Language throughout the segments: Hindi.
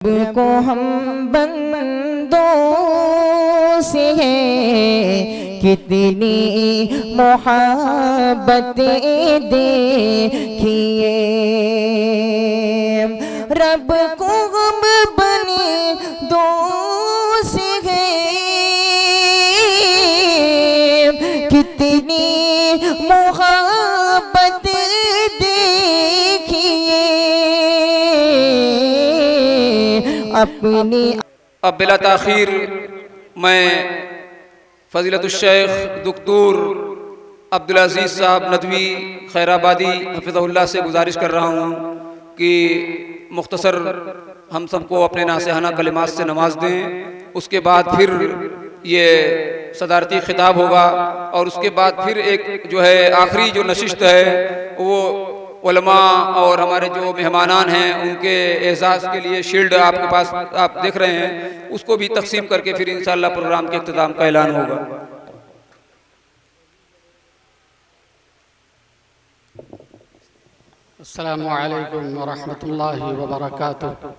को हम बंदों से है कितनी मोहब्बतें देखिए, रब को हम बने दो से है कितनी मोहब्बत देखिए अपनी। अब बिला ताखीर मैं फ़ज़ीलतुश शेख दुक्तूर अब्दुल अज़ीज़ साहब नदवी खैराबादी हफ़िज़हुल्लाह से गुजारिश कर रहा हूँ कि मुख्तसर हम सबको अपने नासिहाना कलिमात से नवाज दें। उसके बाद फिर ये सदारती खिताब होगा और उसके बाद फिर एक जो है आखिरी जो नशिस्त है वो उलमा और हमारे जो मेहमानान हैं उनके एजाज़ के लिए शील्ड आपके पास आप देख रहे हैं, उसको भी तकसीम करके फिर इंशाअल्लाह प्रोग्राम के इख्तिताम का ऐलान होगा। अस्सलामु अलैकुम व रहमतुल्लाहि व बरकातुहू।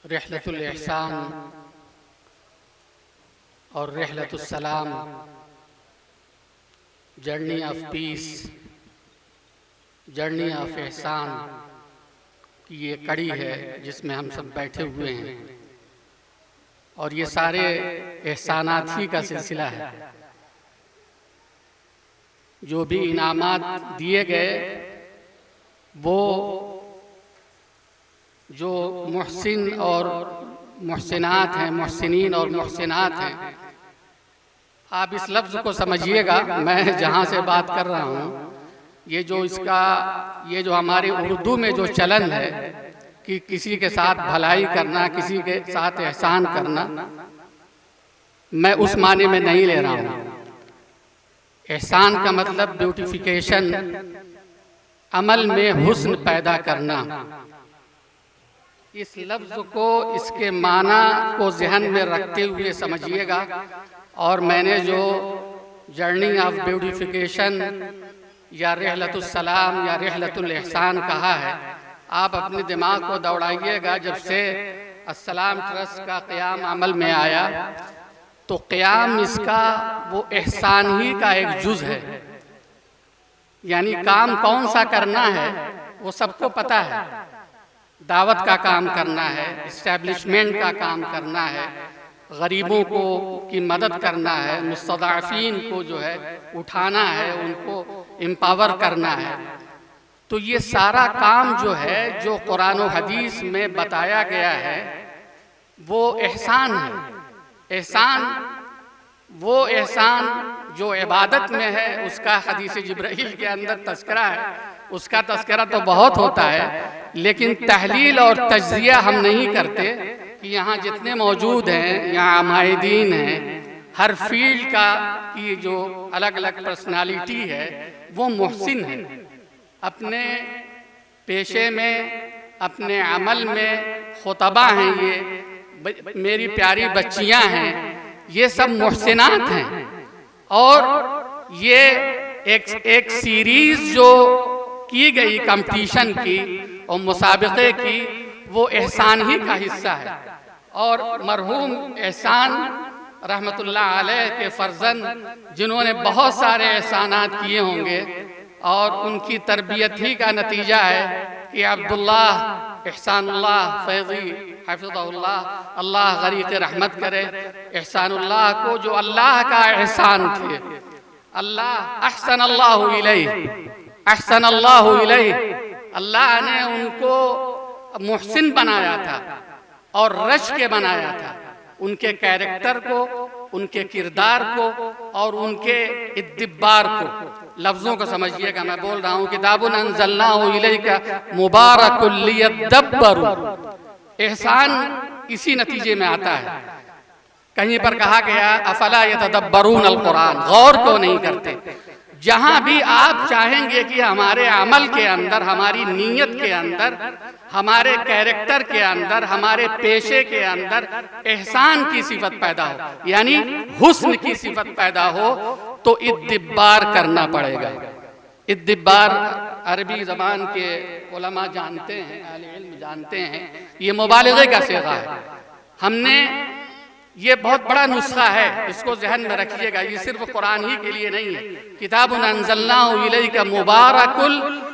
रिहलतुल इहसान और रिहलतुस सलाम, journey of peace, journey of एहसान की ये कड़ी है जिसमें हम सब बैठे हुए हैं और ये सारे एहसानात ही का सिलसिला है। जो भी इनामात दिए गए वो जो मुहसिन और मुहसिनात हैं, मुहसिनीन और मुहसिनात हैं, आप इस लफ्ज़ को समझिएगा। मैं जहाँ से बात कर रहा हूँ ये जो हमारी उर्दू में जो चलन है कि किसी के साथ भलाई करना, किसी के साथ एहसान करना, मैं उस माने में नहीं ले रहा हूँ। एहसान का मतलब ब्यूटिफिकेशन, अमल में हुस्न पैदा करना। इस लफ्ज़ को, इसके माना को ज़हन में रखते हुए समझिएगा। और मैंने जो जर्नी ऑफ ब्यूटिफिकेशन या रिहलतुस सलाम या रिहलतुल एहसान कहा है, आप अपने दिमाग को दौड़ाइएगा। जब से अस्सलाम ट्रस्ट का क़याम अमल में आया तो क़याम इसका वो एहसान ही का एक जुज़ है। यानी काम कौन सा करना है वो सबको पता है। दावत का काम करना है, इस्टेब्लिशमेंट का काम करना है, गरीबों को की मदद करना है, मुस्तदाफीन को जो है उठाना है, उनको एम्पावर करना है। तो ये सारा काम जो है, जो कुरान और हदीस में बताया गया है, वो एहसान है। एहसान वो एहसान जो इबादत में है, उसका हदीस जिब्राइल के अंदर तज़किरा है। उसका तज़किरा तो बहुत होता है, लेकिन तहलील और तज्ज़िया हम नहीं करते कि यहाँ जितने मौजूद हैं, यहाँ अमायदीन हैं, हर फील्ड का की जो अलग अलग पर्सनालिटी है वो मुहसिन है। अपने पेशे में, अपने अमल में खुतबा हैं, ये मेरी प्यारी बच्चियाँ हैं, ये सब मुहसिनात हैं। और ये एक सीरीज़ जो की गई कंपटीशन की और मुसाबक़े की, वो एहसान ही का हिस्सा है। और मरहूम एहसान रहमतुल्लाह अलैह के फ़र्जंद जिन्होंने बहुत सारे एहसानात किए होंगे और उनकी तरबियत ही का नतीजा है कि अब्दुल्लाह एहसानुल्लाह फैज़ी हफ़िज़हुल्लाह, अल्लाह गरीक़ रहमत करे, एहसानुल्लाह को जो अल्लाह का एहसान थे, अल्लाह अहसनल्लाहु इलैहि, अहसनल्लाहु इलैहि, अल्लाह ने उनको मुहसिन बनाया था और रच के बनाया था। उनके कैरेक्टर को, उनके किरदार को और उनके इद्दिबार को। लफ्ज़ों को समझिएगा, मैं बोल रहा हूँ किताबुन अंज़लनाहु इलैका मुबारकुल लियद्दब्बरू। एहसान इसी नतीजे में आता है। कहीं पर कहा गया अफला यतदब्बरून अल कुरान, गौर क्यों नहीं करते। जहाँ भी आप चाहेंगे कि हमारे अमल के अंदर, हमारी नीयत के अंदर, हमारे कैरेक्टर के अंदर, हमारे पेशे के अंदर एहसान की सिफत पैदा हो, यानी हुस्न की सिफत पैदा हो, तो इत्तिबार करना पड़ेगा। इद्दिब्बार अरबी ज़बान के उलमा जानते हैं, अहले इल्म जानते हैं, ये मुबालगे का सीगा है। हमने ये बहुत बड़ा नुस्खा है, इसको जहन में रखिएगा। ये सिर्फ कुरान ही के लिए नहीं है। किताबुन अंज़लनाहु इलैका मुबारकुल,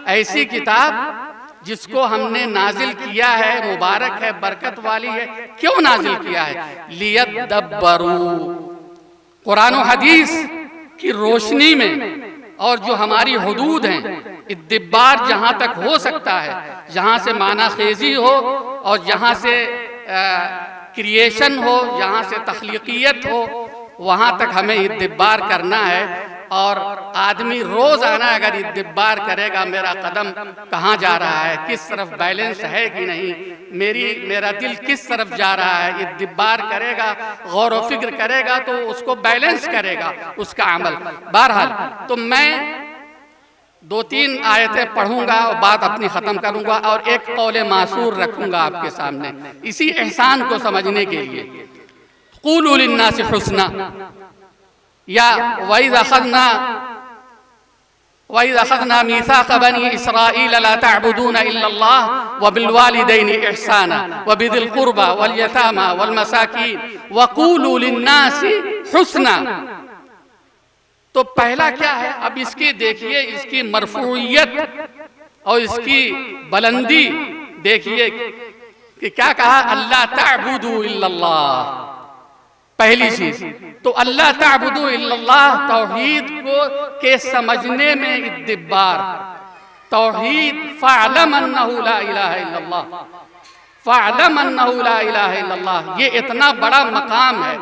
ऐसी किताब जिसको हमने नाजिल किया है, मुबारक है, बरकत वाली है। क्यों नाजिल किया है? लियद्दब्बरू, कुरान और हदीस की रोशनी में और जो हमारी हुदूद हैं, इद्दिब्बार जहाँ तक हो सकता है, जहाँ से माना खेजी हो और जहाँ से क्रिएशन हो, जहाँ से तख्लीकियत हो, वहाँ तक हमें इद्दिब्बार करना है। और आदमी रोज़ाना अगर इद्दिब्बार करेगा, मेरा कदम कहाँ जा रहा है, किस तरफ बैलेंस है कि नहीं, मेरा दिल किस तरफ जा रहा है, इद्दिब्बार करेगा, गौर व फिक्र करेगा, तो उसको बैलेंस करेगा उसका अमल। बहरहाल, तो मैं 2-3 आयतें पढ़ूंगा और बात अपनी ख़त्म करूंगा और एक कौले मासूर रखूंगा आपके सामने इसी एहसान को समझने के लिए। क़ूलू लिन्नासि हुस्ना, या वइज़ अख़ज़ना मीसाक़ बनी इसराईल ला तअबुदूना इल्लल्लाह व बिल वालिदैनि इहसाना व बिदिल क़ुरबा वल यतामा वल मसाकीन व क़ूलू लिन्नासि हुस्ना। तो पहला क्या है? अब इसकी देखिए, इसकी मरफूइयत और इसकी बुलंदी देखिए कि क्या कहा, अल्लाह तअबुदू इल्लल्लाह। पहली चीज तो अल्लाह तअबुदू इल्लल्लाह, तौहीद को के समझने में इद्दिब्बार, तौहीद फ़अलम अन्नहु ला इलाहा इल्लल्लाह, फ़अलम अन्नहु ला इलाहा इल्लल्लाह, ये इतना बड़ा मकाम है।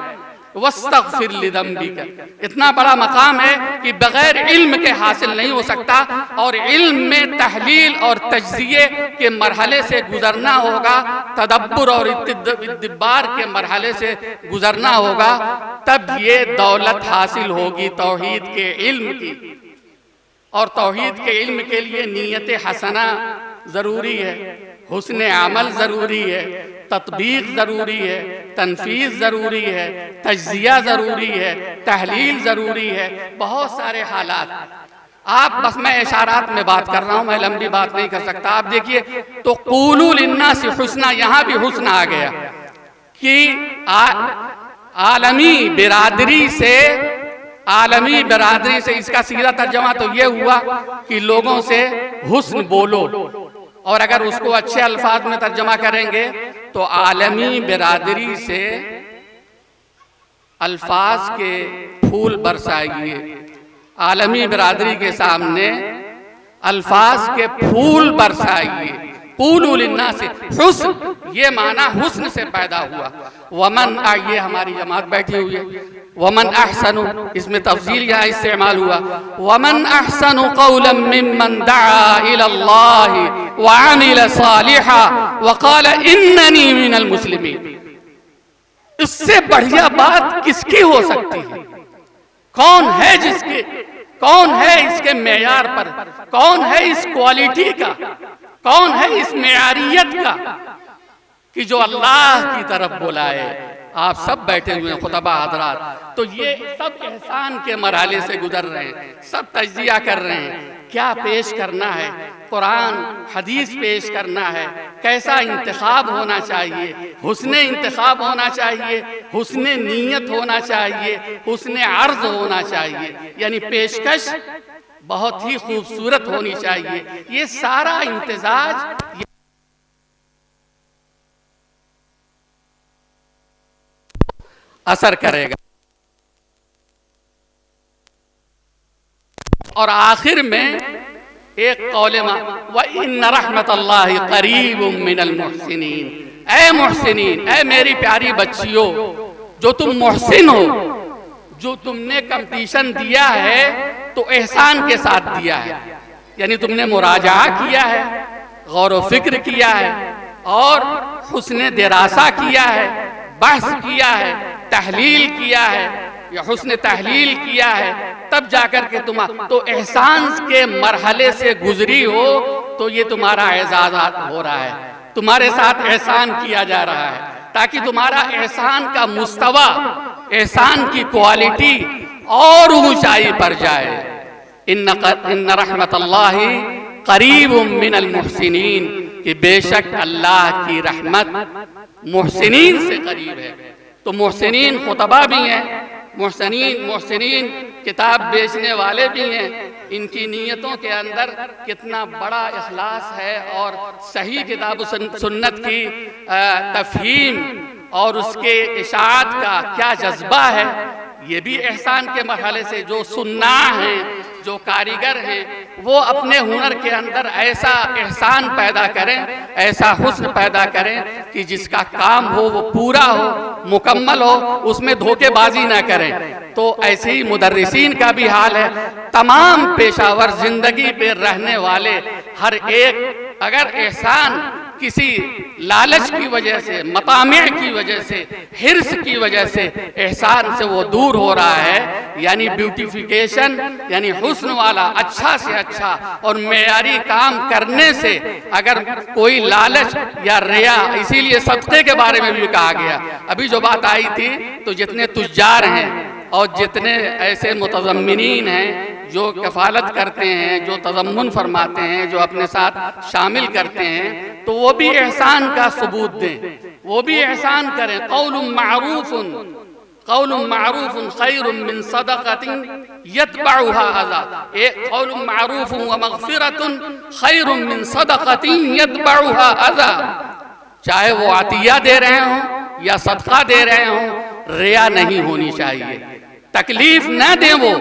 वस्तग़फिर लिज़ंबिका, इतना बड़ा मकाम है कि बगैर इल्म के हासिल नहीं हो सकता। और इल्म में तहलील और तज्ज़िये के मरहले से गुजरना होगा, तदब्बुर और इद्दिब्बार के मरहले से गुजरना होगा, तब ये दौलत हासिल होगी तौहीद के इल्म की। और तौहीद के इल्म के लिए नीयत हसना ज़रूरी है, हुस्न अमल ज़रूरी है, तत्बीक ज़रूरी है, तनफीज़ ज़रूरी है, तज्ज़िया ज़रूरी है, तहलील ज़रूरी है, बहुत सारे हालात। आप बस मैं इशारात में बात कर रहा हूँ, मैं लंबी बात नहीं कर सकता। आप देखिए, तो क़ूलू लिन्नासि हुस्ना, यहाँ भी हुस्न आ गया कि आलमी बिरादरी से इसका सीधा तर्जमा तो ये हुआ कि लोगों से हुस्न बोलो। और अगर उसको अच्छे अल्फाज में तर्जमा करेंगे तो आलमी बिरादरी से अल्फाज के फूल बरसाइए, आलमी बिरादरी के सामने अल्फाज के फूल बरसाइए। क़ूलू लिन्नासि हुस्न, ये माना हुस्न से पैदा हुआ। वमन, ये हमारी जमात बैठी हुई है, वमन अहसनु, इसमें तफसील यहाँ इस्तेमाल हुआ, वमन अहसनु क़ौलन मिम्मन दआ इलल्लाहि व अमिल सालिहा व क़ाल इन्ननी मिनल मुस्लिमीन। इससे बढ़िया बात किसकी हो सकती है? कौन है इसके मेयार पर, कौन है इस क्वालिटी का, कौन है इस मेयारियत का कि जो अल्लाह की तरफ बुलाए। आप सब बैठे हुए हैं खुतबा हजरात, तो ये सब एहसान के मरहले से गुजर रहे हैं, सब तज्जिया कर रहे हैं, क्या पेश करना है, कुरान हदीस पेश करना है, कैसा इंतखाब होना चाहिए, हुस्ने इंतखाब होना चाहिए, हुस्ने नीयत होना चाहिए, हुस्ने अर्ज होना चाहिए, यानी पेशकश बहुत ही खूबसूरत होनी चाहिए। ये सारा इम्तिजाज असर करेगा। और आखिर में एक कौलेमा, व इन्न रहमतल्लाहि करीबुम मिनल मुहसिनीन। ऐ मुहसिनीन, ऐ मेरी प्यारी बच्चियों, जो तुम मुहसिन हो, जो तुमने कंपटीशन दिया है तो एहसान के साथ दिया है, यानी तुमने मुराजा किया है, गौर व फिक्र किया है और हुस्न दिरासा किया है, बहस किया है, तहलील किया है या हुस्न तहलील किया है, तब जाकर के तुम तो एहसान के मरहले से गुजरी हो, तो ये तुम्हारा एजाज हो रहा है, तुम्हारे साथ एहसान किया जा रहा है, ताकि तुम्हारा एहसान का मुस्तवा, एहसान की क्वालिटी और ऊंचाई पर जाए। इन्न रहमतल्लाहि करीबुम मिनल मुहसिनीन, कि बेशक अल्लाह की रहमत मुहसिनीन से करीब है। तो मुहसिनीन खुतबा भी हैं, मुहसिनीन किताब बेचने वाले भी हैं। इनकी नीयतों के अंदर कितना बड़ा इखलास है और सही किताब सुन्नत की तफहीम और उसके इशाअत का क्या जज्बा है, ये भी एहसान के मरहले से जो सुन्ना हैं, जो कारीगर हैं, वो अपने हुनर के अंदर ऐसा एहसान पैदा करें, ऐसा हुस्न पैदा करें कि जिसका काम हो वो पूरा हो, मुकम्मल हो, उसमें धोखेबाजी ना करें। तो ऐसे ही मुदर्रिसीन का भी हाल है। तमाम पेशावर जिंदगी पे रहने वाले हर एक अगर एहसान किसी लालच की वजह से, मतामे की वजह से, हिर्स की वजह से एहसान से वो दूर हो रहा है, यानी ब्यूटिफिकेशन यानी हुस्न वाला अच्छा से अच्छा और मेयारी काम करने से अगर कोई लालच या रिया, इसीलिए सदक़े के बारे में भी कहा गया। अभी जो बात आई थी, तो जितने तुज्जार हैं और जितने ऐसे मुतज़म्मिनीन हैं जो कफ़ालत करते हैं, जो तज़म्मुन फरमाते हैं, जो अपने साथ शामिल करते हैं, तो वो भी एहसान का सबूत दें, वो भी एहसान करें। क़ौलुम मारूफ़ुन ख़ैरुम मिन सदक़तिन यतबउहा अज़ा, क़ौलुम मारूफ़ुन व मग़फ़िरतुन ख़ैरुम मिन सदक़तिन यतबउहा अज़ा। चाहे वो अतिया दे रहे हों या सदका दे रहे हों, रिया नहीं होनी चाहिए। तकलीफ न दें, वो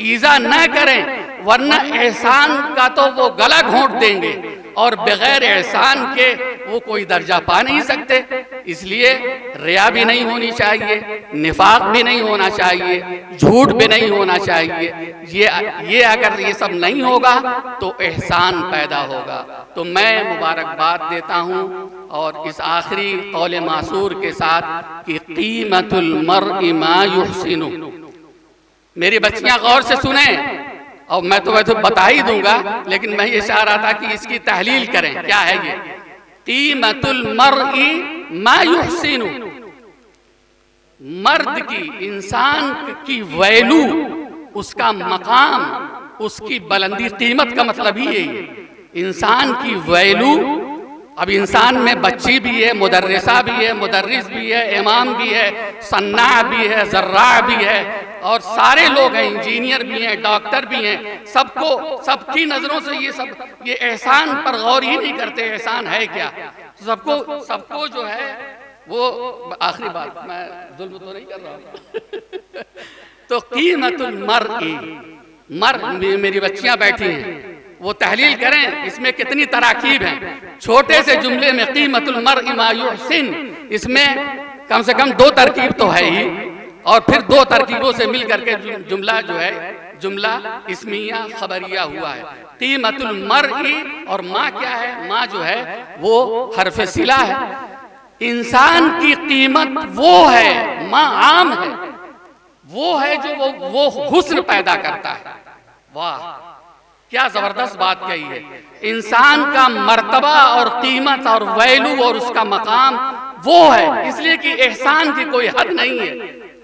ईजा न करें, वरना एहसान का तो वो गला घोंट देंगे और बगैर एहसान के वो कोई दर्जा पा नहीं सकते। इसलिए रिया भी नहीं होनी चाहिए, निफाक भी नहीं होना चाहिए, झूठ भी नहीं होना चाहिए। ये अगर ये सब नहीं होगा तो एहसान पैदा होगा। तो मैं मुबारकबाद देता हूँ और इस आखिरी कौल मासूर के साथ कि कीमतुल मर्इ मा युहसिनु। मेरी बच्चियां गौर से सुने, और मैं तो वैसे बता ही दूंगा, लेकिन मैं ये चाह रहा था कि इसकी तहलील करें। क्या है ये? कीमतुल मर्इ मा युहसिनु, मर्द की, इंसान की वैल्यू, उसका मकाम, उसकी बुलंदी, कीमत का मतलब ही यही है। इंसान की वैल्यू, अब इंसान में बच्ची भी है, मुदर्रिसा भी है, मुदर्रिस भी है, इमाम भी है, सन्ना भी है, ज़र्रा भी है, और सारे लोग हैं, इंजीनियर भी हैं, डॉक्टर भी हैं। सबको, सबकी नज़रों से ये एहसान पर गौर ही नहीं करते, एहसान है क्या। सबको जो है वो, आखिरी बात, मैं जुल्म तो नहीं कर रहा हूँ तो कीमतुल मर्इ, मेरी बच्चियां बैठी हैं, वो तहलील करें इसमें कितनी तराकीब हैं। छोटे से जुमले में कीमतुल मर्इ मा युहसिन, इसमें कम से कम 2 तरकीब तो है ही, और फिर 2 तरकीबों से मिल करके जुमला जो है, जुमला इस्मिया खबरिया हुआ है। कीमतुल मर्इ, और माँ क्या है? माँ जो है वो हरफ सिला है। इंसान की कीमत वो है, माँ आम है, वो है जो वो हुस्न पैदा करता है। वाह, क्या जबरदस्त बात कही है। इंसान का मर्तबा और कीमत और वैल्यू और उसका मकाम वो है, इसलिए कि एहसान की कोई हद नहीं है।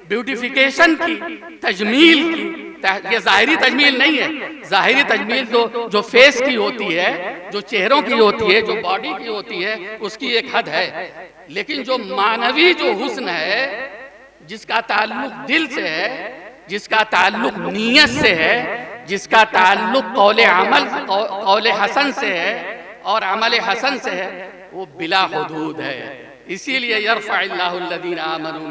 ब्यूटिफिकेशन की, तजमील की, ये जाहिरी तजमील नहीं है। जाहिरी तजमील जो फेस की होती है, जो चेहरों की होती है, जो बॉडी की होती है, उसकी एक हद है। लेकिन जो मानवी जो हुस्न है, जिसका ताल्लुक दिल से है, जिसका ताल्लुक नीयत से है, जिसका ताल्लुक कौले हसन से है और अमल हसन से है, वो बिला हुदूद है। इसीलिए यरफ़अल्लाहु अल्लज़ीना आमनू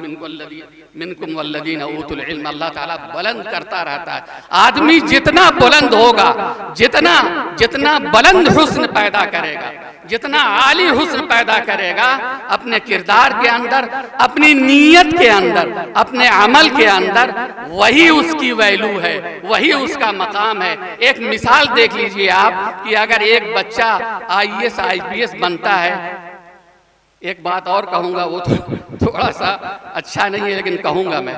मिनकुम वल्लज़ीना ऊतुल इल्म, अल्लाह ताला बुलंद करता रहता है। आदमी जितना बुलंद होगा, जितना बुलंद हुस्न पैदा करेगा, जितना आली हुस्न पैदा करेगा अपने किरदार के अंदर, अपनी नीयत के अंदर, अपने अमल के अंदर, वही उसकी वैल्यू है, वही उसका मकाम है। एक मिसाल देख लीजिए आप कि अगर एक बच्चा IAS IPS बनता है, एक बात और कहूँगा, वो थोड़ा सा अच्छा नहीं है लेकिन कहूँगा मैं,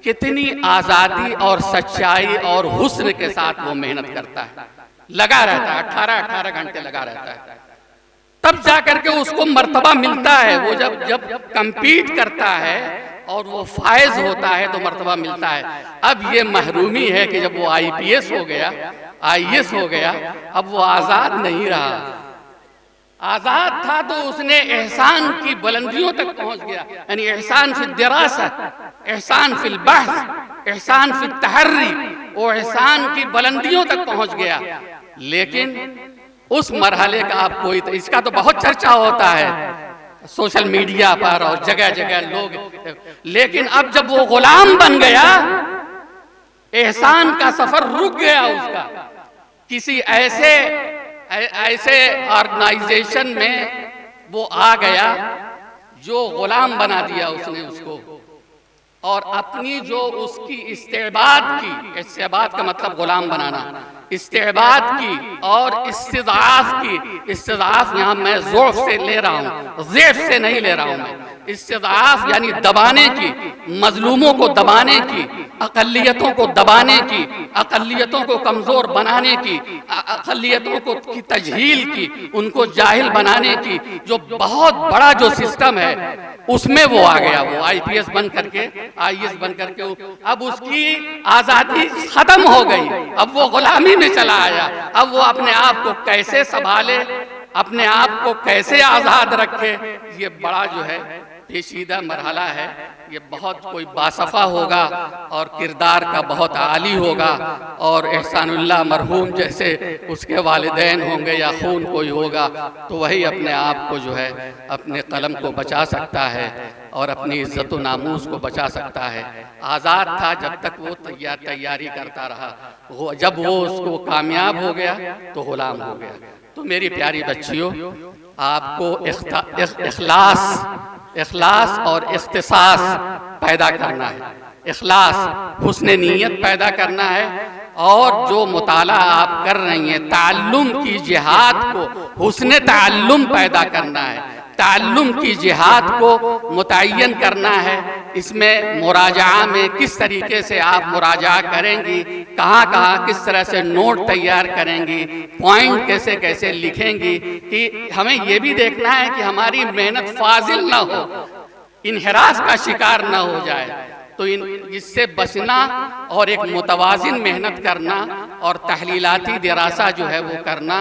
कितनी आज़ादी और सच्चाई और हुस्न के साथ वो मेहनत करता है, लगा रहता है, 18 घंटे लगा रहता है, तब जा करके उसको मर्तबा मिलता है। वो जब कंपीट करता है और वो फायज होता है तो मर्तबा मिलता है। अब ये महरूमी है कि जब वो IPS हो गया, IAS हो गया, अब वो आज़ाद नहीं रहा। आज़ाद था तो उसने एहसान की बुलंदियों तक पहुंच गया, यानी एहसान फिल दिरासत, एहसान फिल बहस, एहसान फिल तहर्री, वो एहसान की बुलंदियों तक पहुंच गया। लेकिन उस मरहले का आप कोई, इसका तो बहुत चर्चा होता है सोशल मीडिया पर और जगह जगह लोग, लेकिन अब जब वो गुलाम बन गया, एहसान का सफर रुक गया उसका। किसी ऐसे ऑर्गेनाइजेशन में वो आ गया जो गुलाम बना दिया उसने उसको, और अपनी जो उसकी इस्तेबाद की, इस्तेबाद का मतलब गुलाम बनाना, इस्तेबाद की और इस्तिदाफ की, इस्तिदाफ यहाँ मैं ज़ोर से ले रहा हूँ, ज़ेफ से नहीं ले रहा हूँ मैं, इस्तिदाफ यानी दबाने की, मजलूमों को दबाने की, अक़लियतों को दबाने की, अक़लियतों को कमज़ोर बनाने की, अक़लियतों को की तजहील की, उनको जाहिल बनाने की, जो बहुत बड़ा जो सिस्टम है उसमें वो आ गया। वो IPS बन करके, IAS बन करके अब उसकी आज़ादी ख़त्म हो गई, अब वो गुलामी में चला आया। अब वो अपने आप को कैसे संभाले, अपने आप को कैसे आज़ाद रखे, ये बड़ा जो है पेचीदा मरहला है। ये बहुत कोई बासफ़ा होगा और किरदार का बहुत आली होगा, और एहसानुल्लाह मरहूम जैसे उसके वालिदैन होंगे या खून कोई होगा, तो वही अपने आप को जो है अपने कलम को बचा सकता है और अपनी इज़्ज़त व नामूस को बचा सकता है। आज़ाद था जब तक वो तैयारी करता रहा, जब वो उसको कामयाब हो गया तो गुलाम हो गया। तो मेरी प्यारी बच्चियों, आपको इखलास और इख्तिसास पैदा करना है, इखलास हुस्न नीयत पैदा करना है, और जो मुताला आप कर रही हैं ताल्लुम की जिहाद को हुस्न ताल्लुम पैदा करना है, ताल्लुम की जिहाद को मुतय्यन करना है। इसमें मुराजा में किस तरीके से आप मुराजा करेंगी, कहाँ कहाँ किस तरह से नोट तैयार करेंगी, पॉइंट कैसे कैसे लिखेंगी, कि हमें ये भी देखना है कि हमारी मेहनत फाजिल ना हो, इन्हिरास का शिकार ना हो जाए। तो इससे बचना और एक मुतवाजिन मेहनत करना और तहलीलाती दिरासा जो है वो करना,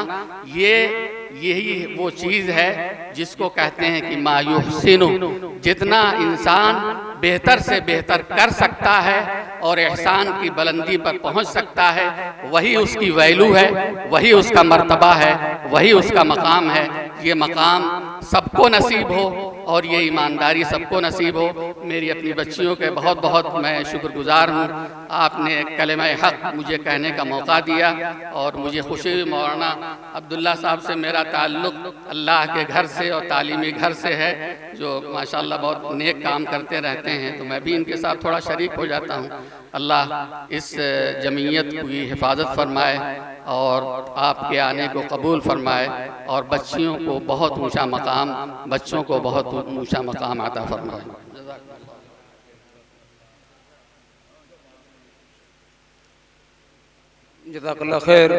यही वो चीज़ है जिसको कहते हैं कि मायुहसिनु। जितना इंसान बेहतर से बेहतर कर सकता है और एहसान की बुलंदी पर पहुंच सकता है, वही उसकी वैल्यू है, वही उसका मर्तबा है, वही उसका मकाम है। ये मकाम सबको नसीब हो और ये ईमानदारी सबको नसीब हो। मेरी अपनी बच्चियों के बहुत बहुत मैं शुक्रगुजार हूँ। आपने कलमा हक़ मुझे कहने का मौका दिया और मुझे खुशी हुई। मौलाना अब्दुल्ला साहब से मेरा ताल्लुक़ अल्लाह के घर से और तालीमी घर से है, जो माशाअल्लाह बहुत नेक काम करते रहते हैं, तो मैं भी इनके साथ थोड़ा शरीक हो जाता हूँ। अल्लाह इस जमीयत की हिफाजत फरमाए और आपके आने को कबूल फरमाए, और बच्चियों को बहुत ऊंचा मकाम, बच्चों को बहुत ऊंचा मकाम अता फरमाए। जज़ाकल्लाह खैर।